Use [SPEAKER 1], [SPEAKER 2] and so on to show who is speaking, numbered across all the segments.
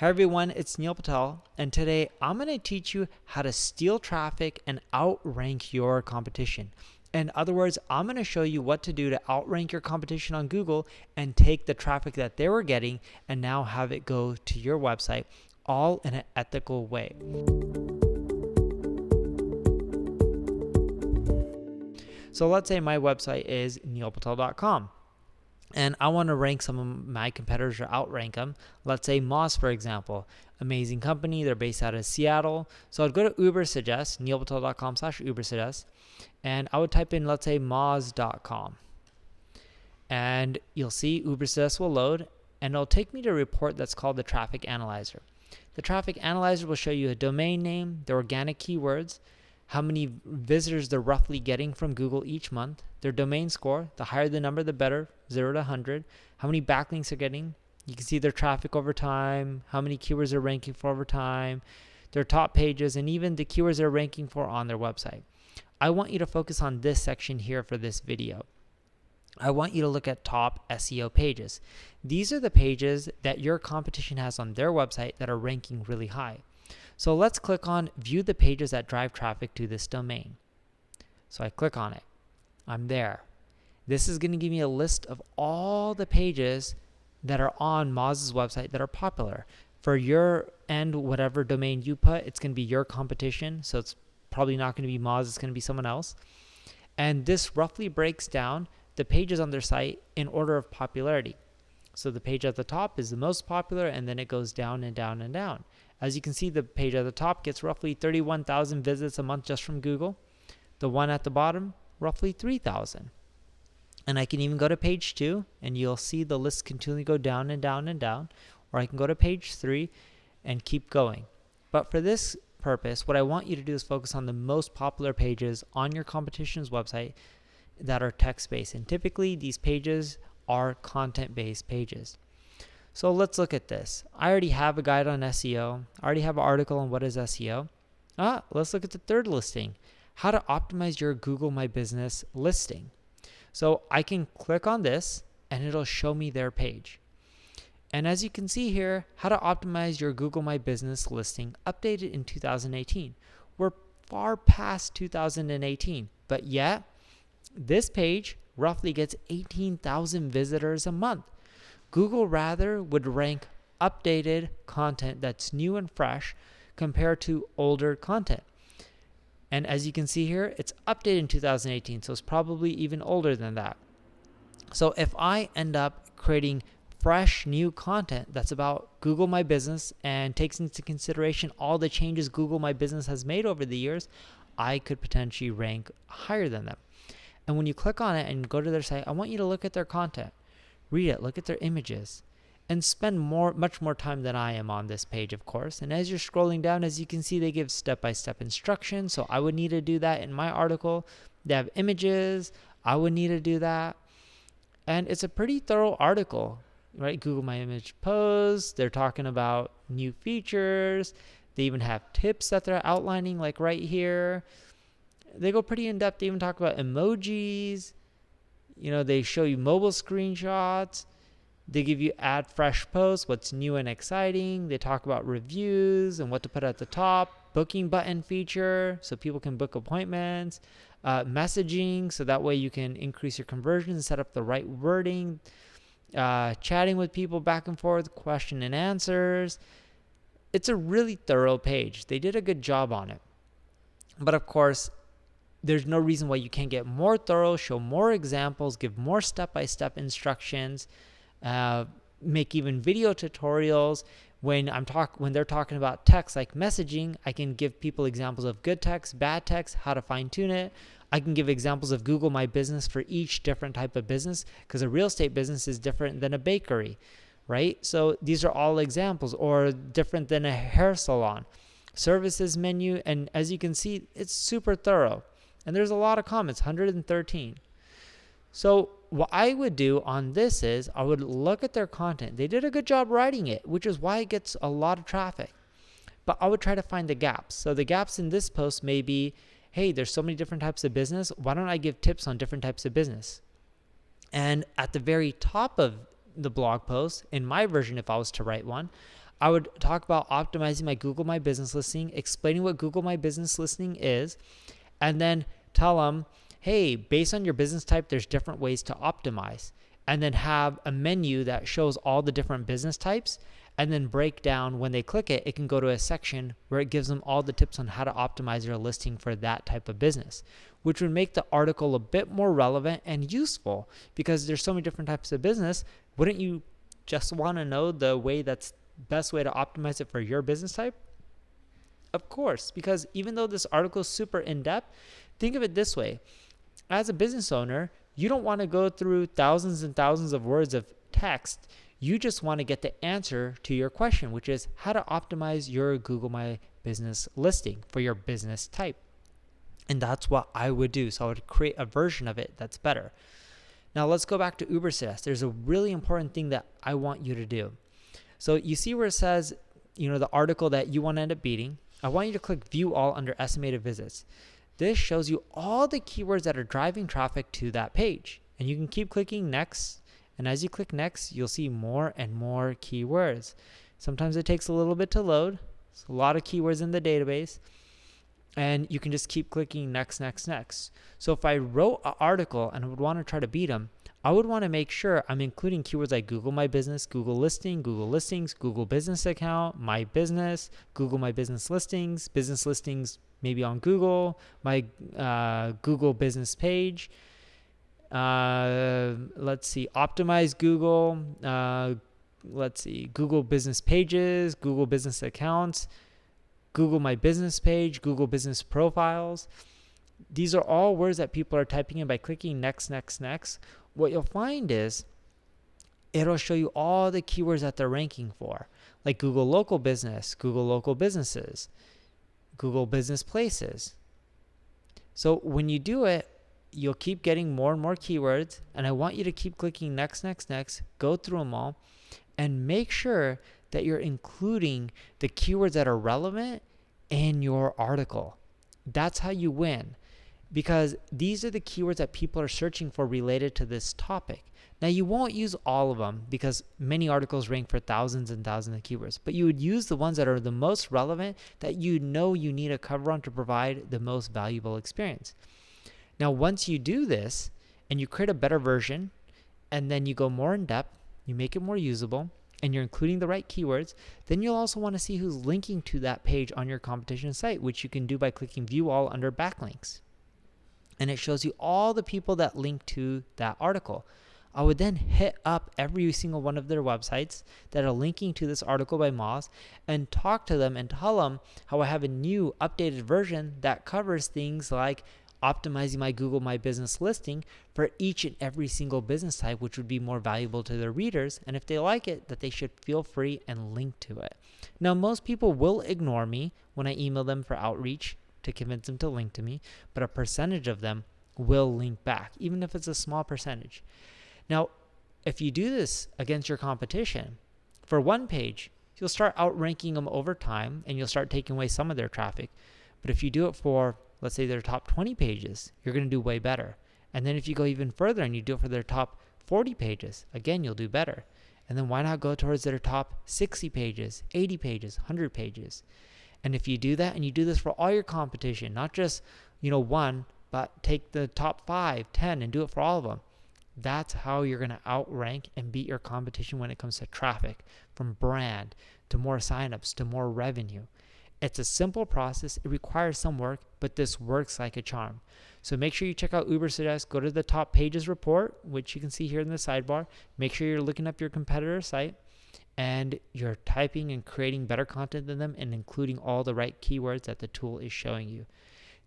[SPEAKER 1] Hey everyone, it's Seo Patel, and today I'm going to teach you how to steal traffic and outrank your competition. In other words, I'm going to show you what to do to outrank your competition on Google and take the traffic that they were getting and now have it go to your website, all in an ethical way. So let's say my website is neilpatel.com. And I want to rank some of my competitors or outrank them. Let's say Moz, for example, amazing company. They're based out of Seattle. So I'd go to Ubersuggest, neilpatel.com/Ubersuggest, and I would type in, let's say, Moz.com. And you'll see Ubersuggest will load, and it'll take me to a report that's called the Traffic Analyzer. The Traffic Analyzer will show you a domain name, the organic keywords, how many visitors they're roughly getting from Google each month, their domain score, the higher the number the better, 0 to 100, how many backlinks they're getting, you can see their traffic over time, how many keywords they're ranking for over time, their top pages, and even the keywords they're ranking for on their website. I want you to focus on this section here for this video. I want you to look at top SEO pages. These are the pages that your competition has on their website that are ranking really high. So let's click on view the pages that drive traffic to this domain. So I click on it. I'm there. This is going to give me a list of all the pages that are on Moz's website that are popular. For your end, whatever domain you put, it's going to be your competition. So it's probably not going to be Moz, it's going to be someone else. And this roughly breaks down the pages on their site in order of popularity. So the page at the top is the most popular, and then it goes down and down and down. As you can see, the page at the top gets roughly 31,000 visits a month just from Google. The one at the bottom, roughly 3,000. And I can even go to page 2, and you'll see the list continually go down and down and down. Or I can go to page 3 and keep going. But for this purpose, what I want you to do is focus on the most popular pages on your competition's website that are text-based. And typically, these pages are content-based pages. So let's look at this. I already have a guide on SEO. I already have an article on what is SEO. Let's look at the third listing, how to optimize your Google My Business listing. So I can click on this and it'll show me their page. And as you can see here, how to optimize your Google My Business listing updated in 2018. We're far past 2018, but yet this page roughly gets 18,000 visitors a month. Google rather would rank updated content that's new and fresh compared to older content. And as you can see here, it's updated in 2018, so it's probably even older than that. So if I end up creating fresh new content that's about Google My Business and takes into consideration all the changes Google My Business has made over the years, I could potentially rank higher than them. And when you click on it and go to their site, I want you to look at their content. Read it, look at their images, and spend much more time than I am on this page, of course. And as you're scrolling down, as you can see, they give step-by-step instructions. So I would need to do that in my article. They have images. I would need to do that. And it's a pretty thorough article, right? Google My Image posts. They're talking about new features. They even have tips that they're outlining, like right here. They go pretty in-depth. They even talk about emojis. They show you mobile screenshots. They give you add fresh posts, what's new and exciting. They talk about reviews and what to put at the top. Booking button feature, so people can book appointments. Messaging, so that way you can increase your conversions and set up the right wording. Chatting with people back and forth, question and answers. It's a really thorough page. They did a good job on it. But of course, there's no reason why you can't get more thorough, show more examples, give more step-by-step instructions, make even video tutorials. When they're talking about text like messaging, I can give people examples of good text, bad text, how to fine-tune it. I can give examples of Google My Business for each different type of business, because a real estate business is different than a bakery, right? So these are all examples, or different than a hair salon. Services menu, and as you can see, it's super thorough. And there's a lot of comments, 113. So what I would do on this is I would look at their content. They did a good job writing it, which is why it gets a lot of traffic. But I would try to find the gaps. So the gaps in this post may be, hey, there's so many different types of business. Why don't I give tips on different types of business? And at the very top of the blog post, in my version, if I was to write one, I would talk about optimizing my Google My Business listing, explaining what Google My Business listing is, and then tell them, hey, based on your business type, there's different ways to optimize. And then have a menu that shows all the different business types, and then break down when they click it, it can go to a section where it gives them all the tips on how to optimize your listing for that type of business, which would make the article a bit more relevant and useful because there's so many different types of business. Wouldn't you just want to know the way that's best way to optimize it for your business type? Of course, because even though this article is super in-depth, think of it this way. As a business owner, you don't want to go through thousands and thousands of words of text. You just want to get the answer to your question, which is how to optimize your Google My Business listing for your business type. And that's what I would do. So I would create a version of it that's better. Now let's go back to Ubersuggest. There's a really important thing that I want you to do. So you see where it says, the article that you want to end up beating. I want you to click View All under Estimated Visits. This shows you all the keywords that are driving traffic to that page. And you can keep clicking Next. And as you click Next, you'll see more and more keywords. Sometimes it takes a little bit to load. It's a lot of keywords in the database. And you can just keep clicking Next, Next, Next. So if I wrote an article and I would want to try to beat them, I would want to make sure I'm including keywords like Google My Business, Google Listing, Google Listings, Google Business Account, My Business, Google My Business Listings maybe on Google, my Google Business Page. Let's see, optimize Google. Let's see, Google Business Pages, Google Business Accounts, Google My Business Page, Google Business Profiles. These are all words that people are typing in by clicking Next, Next, Next. What you'll find is it'll show you all the keywords that they're ranking for, like Google Local Business, Google Local Businesses, Google Business Places. So when you do it, you'll keep getting more and more keywords, and I want you to keep clicking Next, Next, Next, go through them all, and make sure that you're including the keywords that are relevant in your article. That's how you win, because these are the keywords that people are searching for related to this topic. Now, you won't use all of them because many articles rank for thousands and thousands of keywords, but you would use the ones that are the most relevant that you need to cover on to provide the most valuable experience. Now, once you do this and you create a better version, and then you go more in depth, you make it more usable, and you're including the right keywords, then you'll also want to see who's linking to that page on your competition site, which you can do by clicking View All under Backlinks. And it shows you all the people that link to that article. I would then hit up every single one of their websites that are linking to this article by Moz and talk to them and tell them how I have a new updated version that covers things like optimizing my Google My Business listing for each and every single business type, which would be more valuable to their readers. And if they like it, that they should feel free and link to it. Now, most people will ignore me when I email them for outreach to convince them to link to me, but a percentage of them will link back, even if it's a small percentage. Now, if you do this against your competition, for one page, you'll start outranking them over time and you'll start taking away some of their traffic. But if you do it for, let's say, their top 20 pages, you're going to do way better. And then if you go even further and you do it for their top 40 pages, again, you'll do better. And then why not go towards their top 60 pages, 80 pages, 100 pages? And if you do that and you do this for all your competition, not just, one, but take the top 5, 10 and do it for all of them. That's how you're going to outrank and beat your competition when it comes to traffic, from brand to more signups to more revenue. It's a simple process. It requires some work, but this works like a charm. So make sure you check out Ubersuggest. Go to the top pages report, which you can see here in the sidebar. Make sure you're looking up your competitor site and you're typing and creating better content than them and including all the right keywords that the tool is showing you.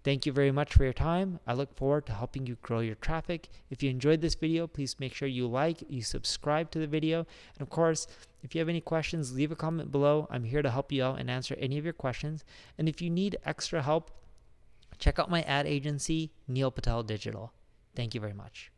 [SPEAKER 1] Thank you very much for your time. I look forward to helping you grow your traffic. If you enjoyed this video, please make sure you subscribe to the video. And of course, if you have any questions, leave a comment below. I'm here to help you out and answer any of your questions. And if you need extra help, check out my ad agency, Patel Digital. Thank you very much.